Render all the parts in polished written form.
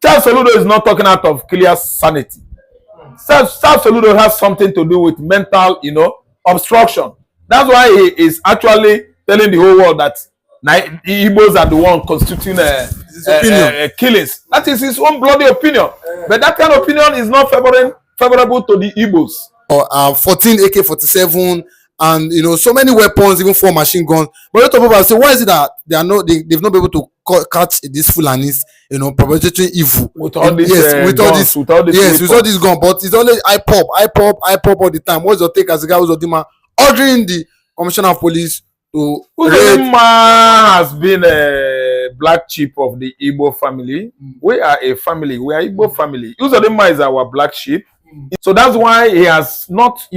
Soludo is not talking out of clear sanity. Soludo has something to do with mental, obstruction. That's why he is actually telling the whole world that Igbos are the one constituting killings. That is his own bloody opinion. But that kind of opinion is not favorable to the Igbos. 14 AK-47 and so many weapons, even 4 machine guns. But a lot of people say, why is it that they've not been able to catch these Fulanis, perpetrating evil with all this with all this gun? But it's always I pop all the time. What's your take as a guy Uzodinma ordering the commissioner of police to Uzodinma has been a black sheep of the Igbo family. We are a family. We are Igbo family. Uzodinma is our black sheep. So that's why he has not,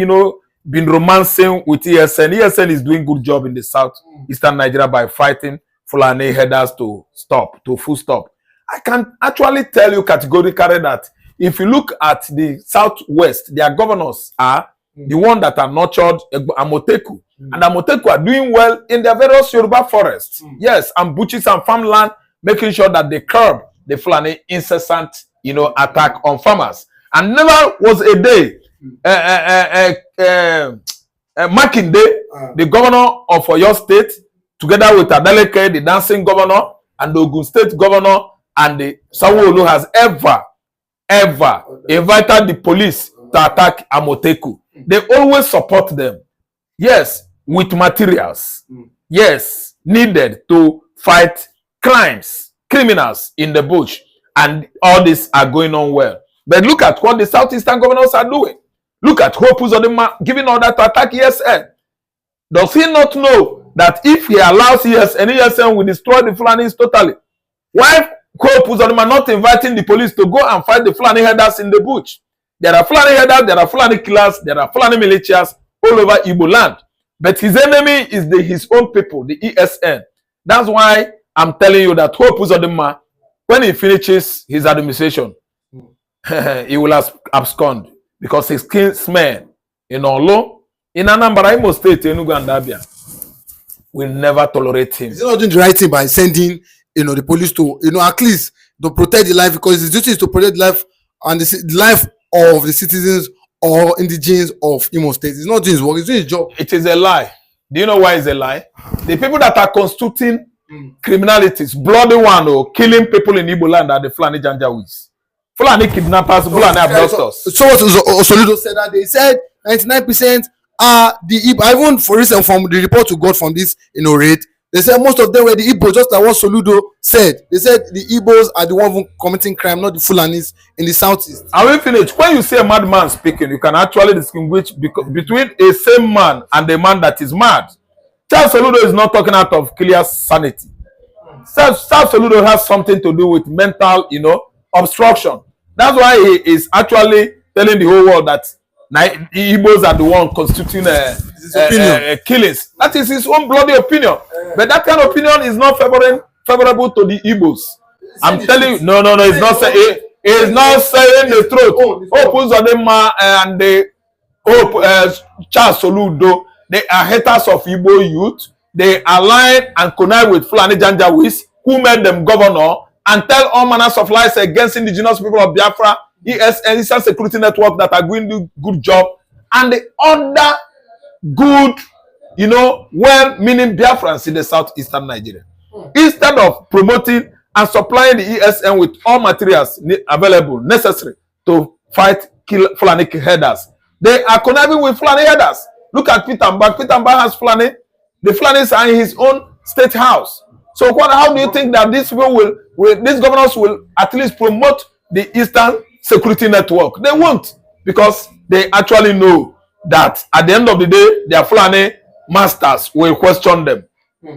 been romancing with ESN. ESN is doing good job in the southeastern Nigeria by fighting Fulani headers to full stop. I can actually tell you categorically that if you look at the southwest, their governors are the one that are nurtured Amoteku. And Amoteku are doing well in their various Yoruba forests. Yes, and butchers and farmland, making sure that they curb the Fulani incessant, attack on farmers. And never was a day, Makinde, the governor of Oyo State, together with Adeleke, the dancing governor, and the Ogun State governor, and the Soludo has ever invited the police to attack Amoteku. They always support them. Yes, with materials. Yes, needed to fight criminals in the bush. And all this are going on well. But look at what the southeastern governors are doing. Look at Hope Uzodinma giving order to attack ESN. Does he not know that if he allows ESN will destroy the Fulanis totally? Why Hope Uzodinma not inviting the police to go and fight the Fulani headers in the bush? There are Fulani headers, there are Fulani killers, there are Fulani militias all over Igbo land. But his enemy is his own people, the ESN. That's why I'm telling you that Hope Uzodinma, when he finishes his administration, he will abscond because his kinsmen in Orlu, in Anambra, Imo State, Enugu and Abia will never tolerate him. He's not doing the right thing by sending, the police to, at least to protect the life, because his duty is to protect the life and the life of the citizens or indigenes of Imo State. He's not doing his work. He's doing his job. It is a lie. Do you know why it's a lie? The people that are constituting criminalities, bloody one, killing people in Igbo land are the Fulani Janjaweeds. Fulani kidnappers, Fulani abductors. So what Soludo said that they said 99% are the Igbo. Even for instance, from the report we got from this raid, they said most of them were the Igbo, just like what Soludo said. They said the Igbos are the ones committing crime, not the Fulanis in the southeast. I will finish. When you see a madman speaking, you can actually distinguish between a sane man and a man that is mad. Soludo is not talking out of clear sanity. Soludo has something to do with mental, obstruction. That's why he is actually telling the whole world that the Igbos are the one constituting killings. That is his own bloody opinion. But that kind of opinion is not favorable to the Igbos. I'm telling you, no, it's not saying. He is not saying the truth. Hope Uzodinma and the Soludo, they are haters of Igbo youth. They align and connive with Fulani Janjaweeds, who made them governor, and tell all manners of lies against indigenous people of Biafra, ESN, Eastern Security Network, that are going to do good job, and the other good, well-meaning Biafrans in the southeastern Nigeria. Instead of promoting and supplying the ESN with all materials available, necessary to fight Fulani headers, they are conniving with Fulani headers. Look at Peter Mbak. Peter Mbak has Fulani. The Fulanis are in his own state house. So how do you think that these people these governors will at least promote the Eastern Security Network? They won't, because they actually know that at the end of the day, their Fulani masters will question them.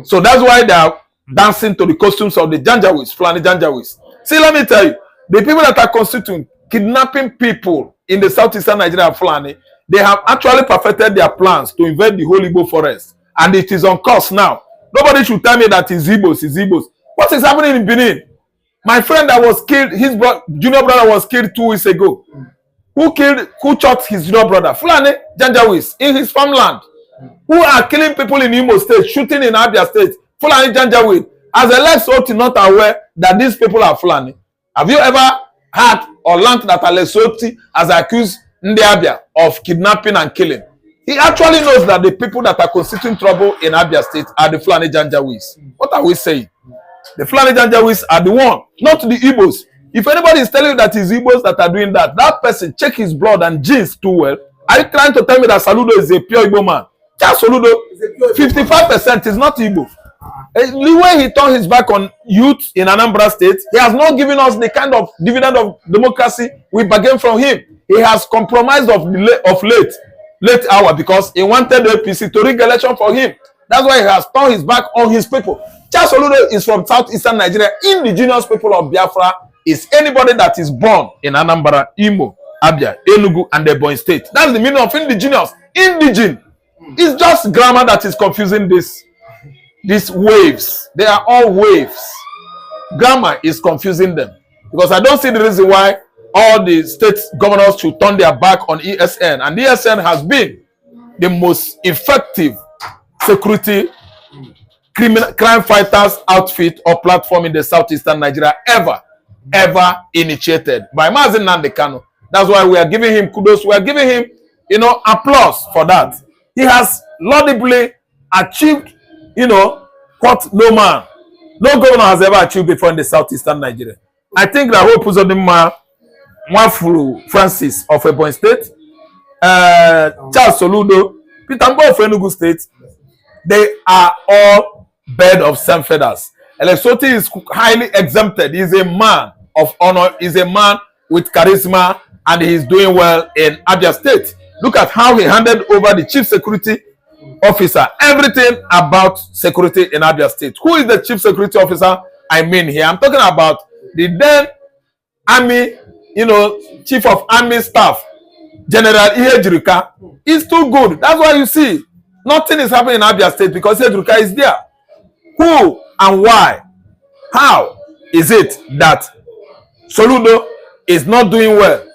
So that's why they are dancing to the costumes of the Janjaweeds, Fulani Janjaweeds. See, let me tell you, the people that are constituting kidnapping people in the southeastern Nigeria, Fulani, they have actually perfected their plans to invade the whole Igbo forest. And it is on course now. Nobody should tell me that it's Igbos. What is happening in Benin? My friend that was killed, his junior brother was killed 2 weeks ago. Who shot his junior brother? Fulani Janjaweeds in his farmland. Who are killing people in Imo State, shooting in Abia State. Fulani Janjaweed. As a less not aware that these people are Fulani. Have you ever heard or learned that Alesoti has accused Ndi of kidnapping and killing? He actually knows that the people that are constituting trouble in Abia State are the Fulani Janjaweeds. What are we saying? The Fulani Janjaweeds are the one, not the Igbos. If anybody is telling you that it's Igbos that are doing that, that person check his blood and genes too well. Are you trying to tell me that Soludo is a pure Igbo man? Just Soludo, 55% is not Igbo. The way he turned his back on youth in Anambra State, he has not given us the kind of dividend of democracy we bargained from him. He has compromised of late hour because he wanted the APC to rig election for him. That's why he has turned his back on his people. Charles Soludo is from southeastern Nigeria. Indigenous people of Biafra is anybody that is born in Anambra, Imo, Abia, Enugu, and the Ebonyi State. That's the meaning of indigenous. Indigene. It's just grammar that is confusing these waves. They are all waves. Grammar is confusing them. Because I don't see the reason why all the state governors should turn their back on ESN. And ESN has been the most effective security crime fighters outfit or platform in the southeastern Nigeria ever initiated by Nnamdi Kanu. That's why we are giving him kudos. We are giving him, applause for that. He has laudably achieved, what no governor has ever achieved before in the southeastern Nigeria. I think that Hope Uzodinma, Mwafulu Francis of Ebonyi State, Charles Soludo, Peter Mbo of Enugu State, they are all bird of same feathers. Elesoti is highly exempted. He's a man of honor. He's a man with charisma, and he's doing well in Abia State. Look at how he handed over the chief security officer, everything about security in Abia State. Who is the chief security officer? I mean here, I'm talking about the then army, chief of army staff, General Ihejirika. Is too good. That's why you see nothing is happening in Abia State because Ihejirika is there. Who and why? How is it that Soludo is not doing well?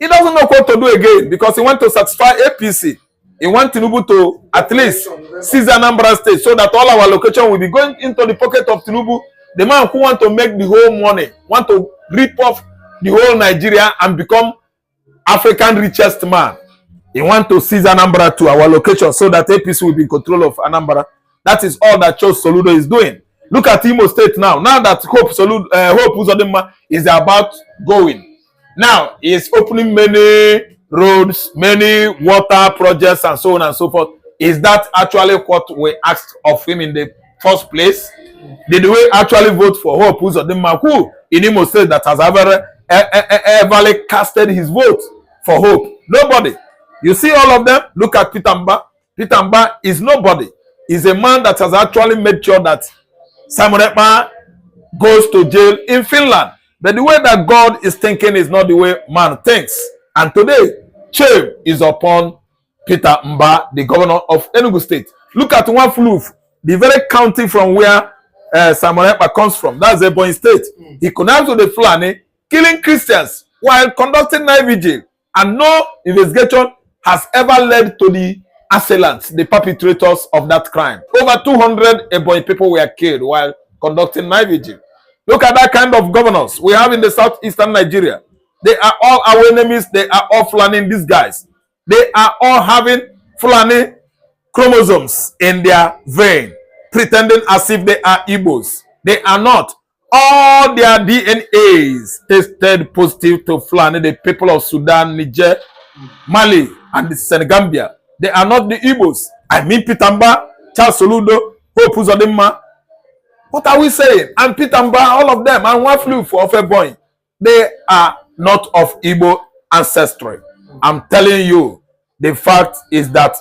He doesn't know what to do again because he wants to satisfy APC. He wants Tinubu to at least seize Anambra State so that all our location will be going into the pocket of Tinubu. The man who wants to make the whole money, want to rip off the whole Nigeria and become African richest man. He wants to seize Anambra to our location so that APC will be in control of Anambra. That is all that Charles Soludo is doing. Look at Imo State now. Now that Hope Uzodinma is about going. Now he is opening many roads, many water projects, and so on and so forth. Is that actually what we asked of him in the first place? Did we actually vote for Hope Uzodinma, who in Imo State that has ever casted his vote for Hope? Nobody. You see all of them? Look at Peter Mba. Peter Mba is nobody. He's a man that has actually made sure that Simon Ekpa goes to jail in Finland. But the way that God is thinking is not the way man thinks. And today, shame is upon Peter Mba, the governor of Enugu State. Look at Nwafulu, the very county from where Simon Ekpa comes from. That's Ebonyi State. He connived with the Fulani, killing Christians while conducting night vigil. And no investigation has ever led to the assailants, the perpetrators of that crime. Over 200 Ebonyi people were killed while conducting night vigil. Look at that kind of governors we have in the southeastern Nigeria. They are all our enemies. They are all Fulani, these guys. They are all having Fulani chromosomes in their vein, pretending as if they are Igbos. They are not. All their DNAs tested positive to Fulani, the people of Sudan, Niger, Mali, and the Senegambia. They are not the Igbos. I mean Peter Mba, Charles Soludo, Hope Uzodinma. What are we saying? And Peter Mba, all of them, and Nwafulu of Ebonyi, they are not of Igbo ancestry. I'm telling you, the fact is that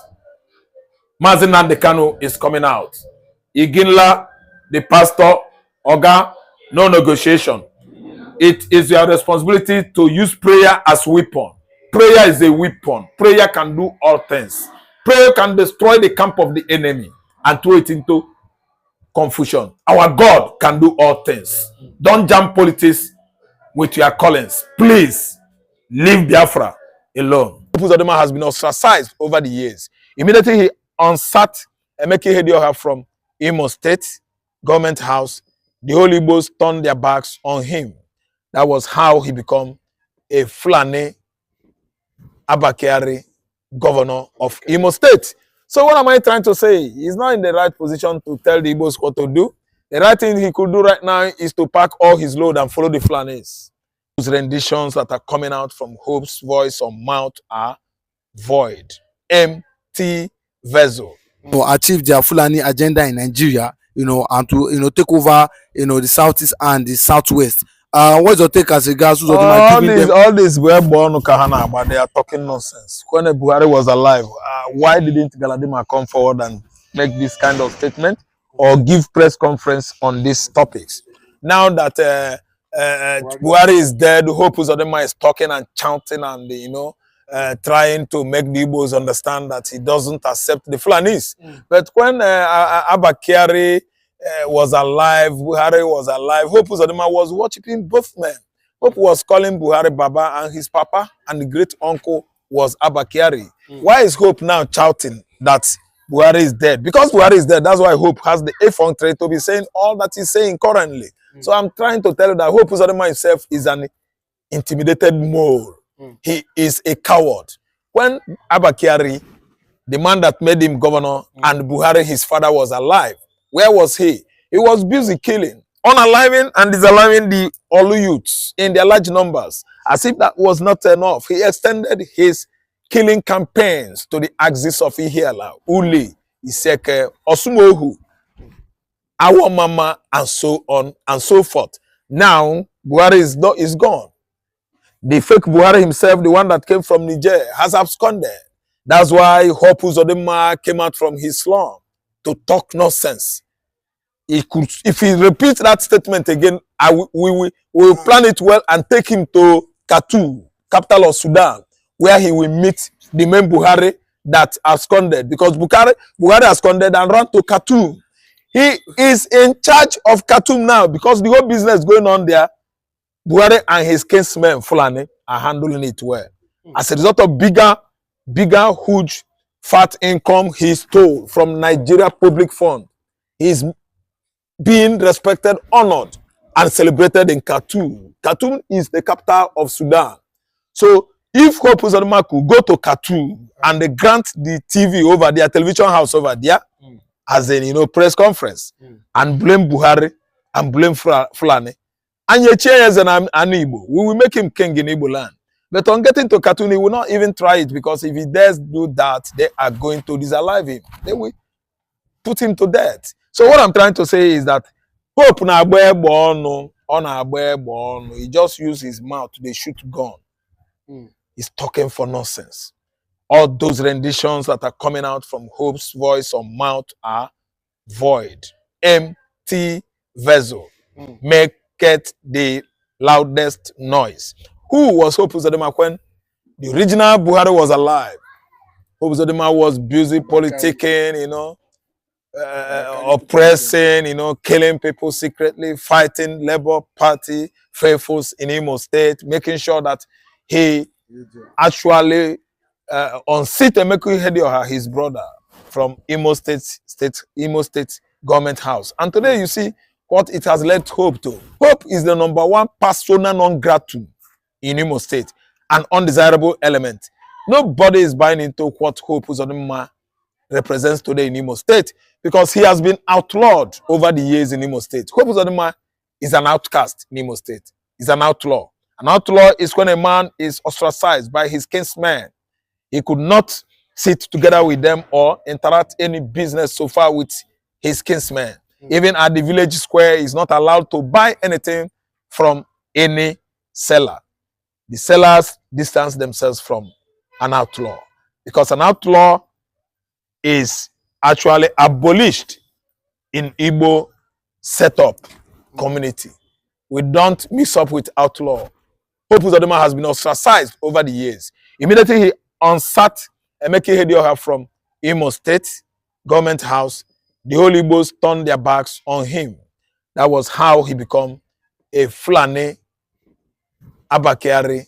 Nnamdi Kanu is coming out. Iginla, the pastor, Oga, no negotiation. It is your responsibility to use prayer as weapon. Prayer is a weapon. Prayer can do all things. Prayer can destroy the camp of the enemy and throw it into confusion. Our God can do all things. Don't jam politics with your callings. Please leave Biafra alone. Uzodinma has been ostracized over the years. Immediately he unsat Emeke Hedioha from Imo State government house. The Holy Igbos turned their backs on him. That was how he became a Fulani Abakari governor of Imo State. So what am I trying to say? He's not in the right position to tell the Igbos what to do. The right thing he could do right now is to pack all his load and follow the Fulanis. Those renditions that are coming out from Hope's voice or mouth are void, empty vessel. Achieve their Fulani agenda in Nigeria, and to take over, the southeast and the southwest. What's your take as regards Uzodinma All these were born Kahana, but they are talking nonsense. When Buhari was alive, why didn't Galadima come forward and make this kind of statement or give press conference on these topics? Now that Buhari is dead, Hope Uzodinma is talking and chanting and trying to make the Igbos understand that he doesn't accept the Fulanis. But when Abakari was alive, Buhari was alive, Hope Uzodinma was worshiping both men. Hope was calling Buhari Baba, and his papa and the great uncle was Abakari. Why is Hope now shouting that Buhari is dead? Because Buhari is dead, that's why Hope has the effrontery to be saying all that he's saying currently. So I'm trying to tell you that Hope Uzodinma himself is an intimidated mole. He is a coward. When Abakari, the man that made him governor, and Buhari, his father, was alive, where was he? He was busy killing, unaliving and disaliving the Orlu youths in their large numbers. As if that was not enough, he extended his killing campaigns to the axis of Ihiala, Uli, Iseke, Osumohu, Our Mama, and so on and so forth. Now, Buhari is gone. The fake Buhari himself, the one that came from Niger, has absconded. That's why Hope Uzodinma came out from his slum to talk nonsense. He could, if he repeats that statement again, we will plan it well and take him to Khartoum, capital of Sudan, where he will meet the main Buhari that absconded. Because Buhari absconded and ran to Khartoum. He is in charge of Khartoum now because the whole business going on there, Buhari and his kinsmen, Fulani, are handling it well. As a result of bigger, huge, fat income he stole from Nigeria public fund, he's being respected, honored, and celebrated in Khartoum. Khartoum is the capital of Sudan. So if Hope Uzodinma could go to Khartoum and they grant the TV over there, television house over there, as a press conference, and blame Buhari and blame Fulani, and Igbo, we will make him king in Igbo land. But on getting to Khartoum, he will not even try it, because if he dares do that, they are going to disalive him. They will put him to death. So what I'm trying to say is that Hope na he just use his mouth to shoot gun. He's talking for nonsense. All those renditions that are coming out from Hope's voice or mouth are void, empty vessel. Make it the loudest noise. Who was Hope Uzodinma when the original Buhari was alive? Hope Uzodinma was busy politicking, oppressing, killing people secretly, fighting Labour Party faithfuls in Imo State, making sure that he actually unseat Emeka Ihedioha, his brother, from Imo State government house. And today you see what it has led Hope to. Hope is the #1 persona non grata in Imo State, an undesirable element. Nobody is buying into what Hope Uzodinma represents today in Imo State, because he has been outlawed over the years in Imo State. Hope Uzodinma is an outcast in Imo State. He's an outlaw. An outlaw is when a man is ostracized by his kinsmen. He could not sit together with them or interact any business so far with his kinsmen. Even at the village square, he's not allowed to buy anything from any seller. The sellers distance themselves from an outlaw, because an outlaw is actually abolished in Igbo setup community. We don't mix up with outlaw. Hope Uzodinma has been ostracized over the years. Immediately he unsat Emeka Ihedioha from Imo State government house, the whole Igbos turned their backs on him. That was how he became a Fulani Abakari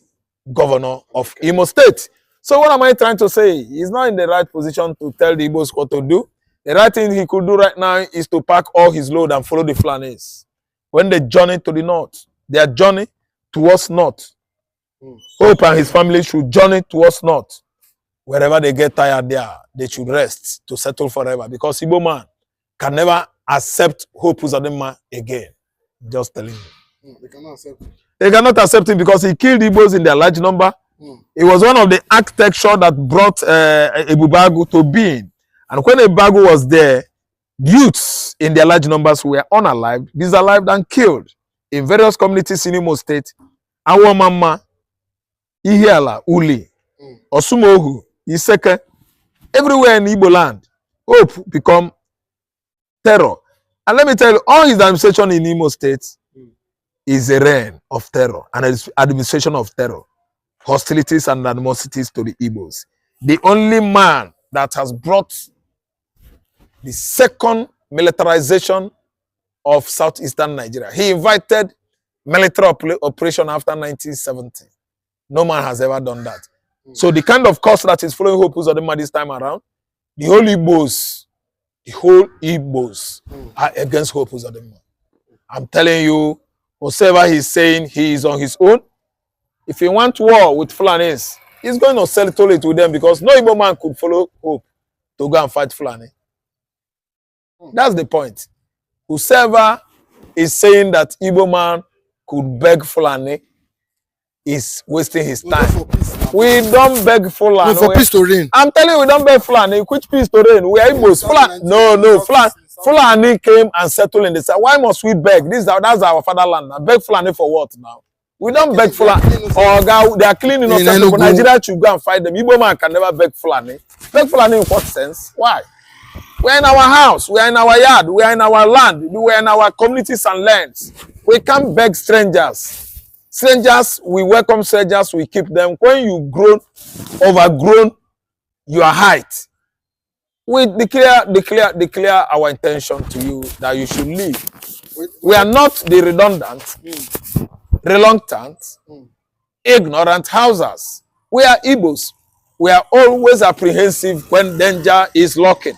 governor of Imo State. So what am I trying to say? He's not in the right position to tell the Igbos what to do. The right thing he could do right now is to pack all his load and follow the Fulanis. When they journey to the north, their journey towards north. Hope and his family should journey towards north. Wherever they get tired there, they should rest to settle forever. Because Igbo man can never accept Hope Uzodinma again. Just telling you. They cannot accept it. They cannot accept him because he killed Igbos in their large number. It was one of the architecture that brought Ebubagu to being. And when Ebubagu was there, youths in their large numbers were unalived, disallived, and killed in various communities in Imo State. Awamama, Ihiala, Uli, Osumohu, Iseke, everywhere in Igbo land, Hope become terror. And let me tell you, all his administration in Imo State is a reign of terror and an administration of terror, hostilities and animosities to the Igbos. The only man that has brought the second militarization of southeastern Nigeria. He invited military operation after 1970. No man has ever done that. So the kind of course that is following Hope Uzodinma this time around, the whole Igbos are against Hope Uzodinma. I'm telling you, whatever he's saying, he is on his own. If he wants war with Fulanis, he's going to settle it with them because no Igbo man could follow Hope to go and fight Fulani. That's the point. Whoever is saying that Igbo man could beg Fulani is wasting his time. We don't beg Fulani. For peace to reign. I'm telling you, we don't beg Fulani. Which peace to reign? We are Igbos. Fulani came and settled in the south. Why must we beg? That's our fatherland. Now beg Fulani for what now? We don't beg Fulani. Oh, they are cleaning us. Nigeria should go and fight them. Igbo man can never beg Fulani. Beg Fulani in what sense? Why? We are in our house. We are in our yard. We are in our land. We are in our communities and lands. We can't beg strangers. Strangers, we welcome strangers. We keep them. When you overgrown your height, we declare our intention to you that you should leave. We are not the redundant, reluctant, ignorant houses. We are Igbos. We are always apprehensive when danger is lurking.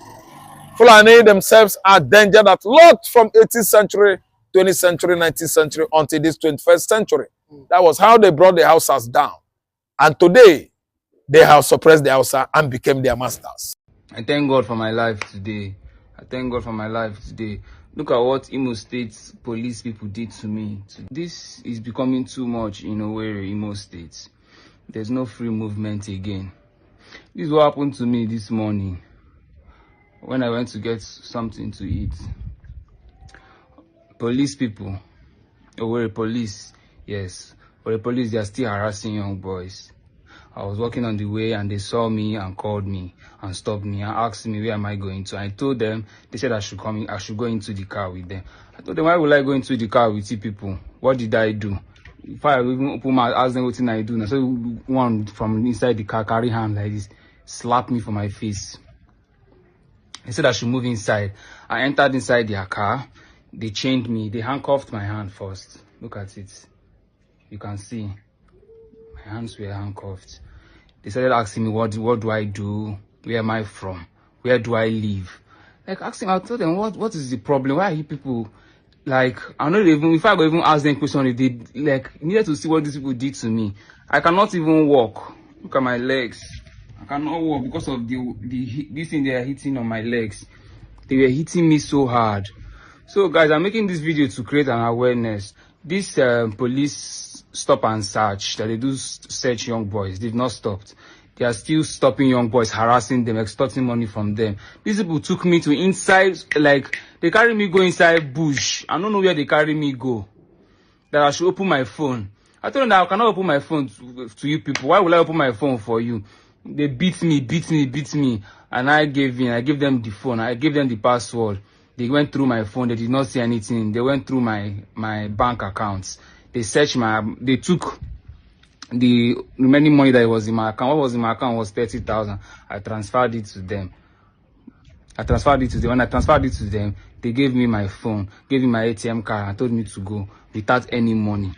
Fulani themselves are danger that lurked from 18th century, 20th century, 19th century until this 21st century. That was how they brought the Hausas down. And today, they have suppressed the Hausa and became their masters. I thank God for my life today. I thank God for my life today. Look at what Imo State police people did to me. This is becoming too much in Owerri, Imo State. There's no free movement again. This is what happened to me this morning when I went to get something to eat. Police people, Owerri police, yes, but the police, they are still harassing young boys. I was walking on the way and they saw me and called me and stopped me and asked me where am I going to. I told them, they said I should go into the car with them. I told them, why would I go into the car with you people? What did I do? If I even open my ask them what I do now, so one from inside the car carry hand like this, slap me for my face. They said I should move inside. I entered inside their car. They chained me. They handcuffed my hand first. Look at it. You can see. My hands were handcuffed. They started asking me, what do I do? Where am I from? Where do I live? Like asking, I told them, what is the problem? Why are you people, like, I know even, if I go even ask them question, they like, needed to see what these people did to me. I cannot even walk. Look at my legs. I cannot walk because of this thing they are hitting on my legs. They were hitting me so hard. So guys, I'm making this video to create an awareness. This police stop and search that they do search young boys, they've not stopped. They are still stopping young boys, harassing them, extorting money from them. These people took me to inside, like, they carry me go inside bush. I don't know where they carry me go. That I should open my phone. I told them that I cannot open my phone to you people. Why will I open my phone for you? They beat me. And I gave them the phone. I gave them the password. They went through my phone. They did not see anything. They went through my bank accounts. They searched they took the remaining money that was in my account. What was in my account was 30,000. I transferred it to them. When I transferred it to them, they gave me my phone, gave me my ATM card, and told me to go without any money.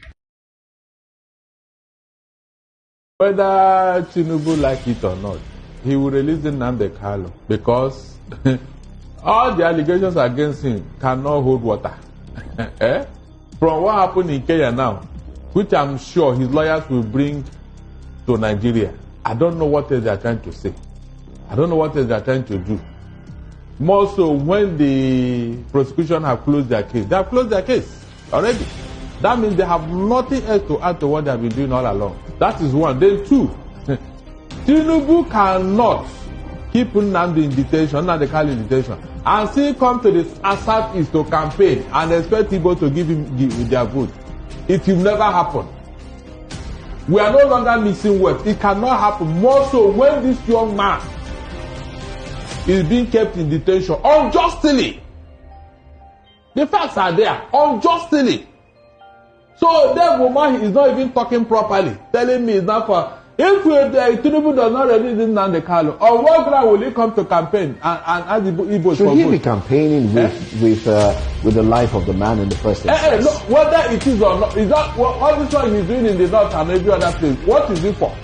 Whether Tinubu like it or not, he will release Nnamdi Kanu because all the allegations against him cannot hold water. From what happened in Kenya now, which I'm sure his lawyers will bring to Nigeria. I don't know what else they are trying to say. I don't know what else they are trying to do. More so when the prosecution have closed their case. They have closed their case already. That means they have nothing else to add to what they have been doing all along. That is one. Then two, Tinubu cannot keep Nnamdi in detention, Nnamdi Kanu in detention, and still come to the Southeast to campaign and expect people to give him their vote. It will never happen. We are no longer missing words. It cannot happen. More so when this young man is being kept in detention unjustly. The facts are there, unjustly. So that woman is not even talking properly, telling me it's not for. If Tinubu does not release Nnamdi Kanu, on what ground will he come to campaign and ask the Igbos Should for he vote? be campaigning with the life of the man in the first instance? Look, whether it is or not, is that what this one is doing in the north and every other place? What is it for?